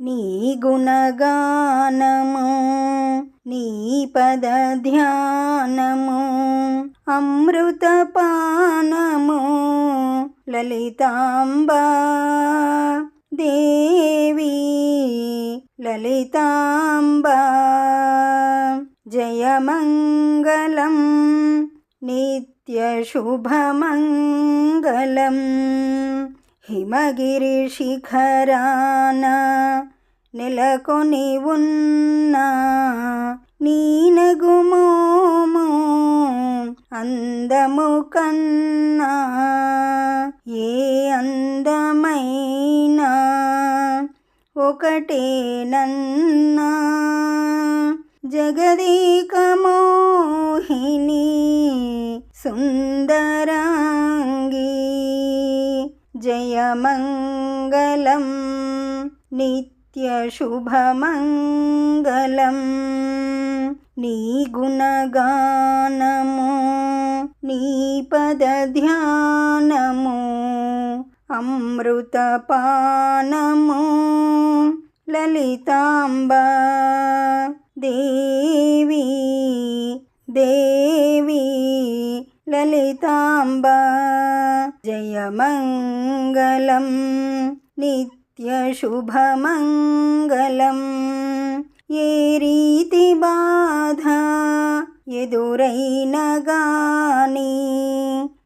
నీ గుణగానము నీ పద ధ్యానము అమృతపానము లలితాంబా దేవి లలితాంబా జయమంగళం నిత్యశుభమంగళం హిమగిరి శిఖరాన నెలకొని ఉన్న నీనగుమోము అందము కన్నా ఏ అందమైనా ఒకటేనన్నా జగదీక మోహిని సుందరాంగి జయమంగళం నిత్యశుభమంగళం నీ గుణగానము నీ పద ధ్యానము అమృతపానము లలితాంబా దేవి దేవి లలితాంబా జయమంగళం నిత్యశుభమంగళం ఏ రీతి బాధ ఎదురైన గాని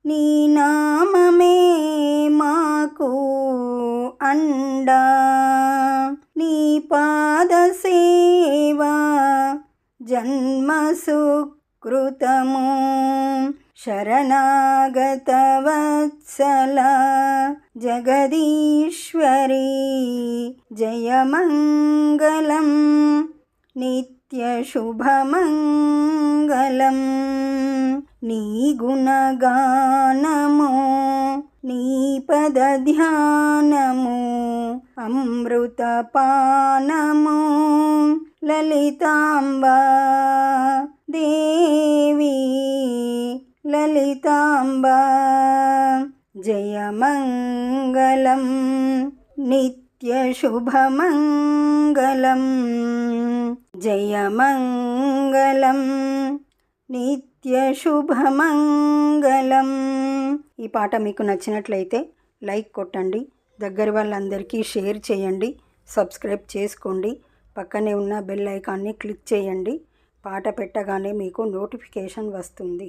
నీ నామమే మాకు అండా నీ పాద సేవా జన్మ సుకృతము శరణాగత వత్సల జగదీశ్వరి జయమంగళం నిత్యశుభమంగళం నీ గుణగానము నీ పద ధ్యానము అమృతపానము లలితాంబా దేవి లలితాంబా జయమంగళం నిత్యశుభమంగళం జయమంగళం నిత్యశుభమంగళం. ఈ పాట మీకు నచ్చినట్లయితే లైక్ కొట్టండి, దగ్గర వాళ్ళందరికీ షేర్ చేయండి, సబ్స్క్రైబ్ చేసుకోండి, పక్కనే ఉన్న బెల్ ఐకాన్ని క్లిక్ చేయండి. పాట పెట్టగానే మీకు నోటిఫికేషన్ వస్తుంది.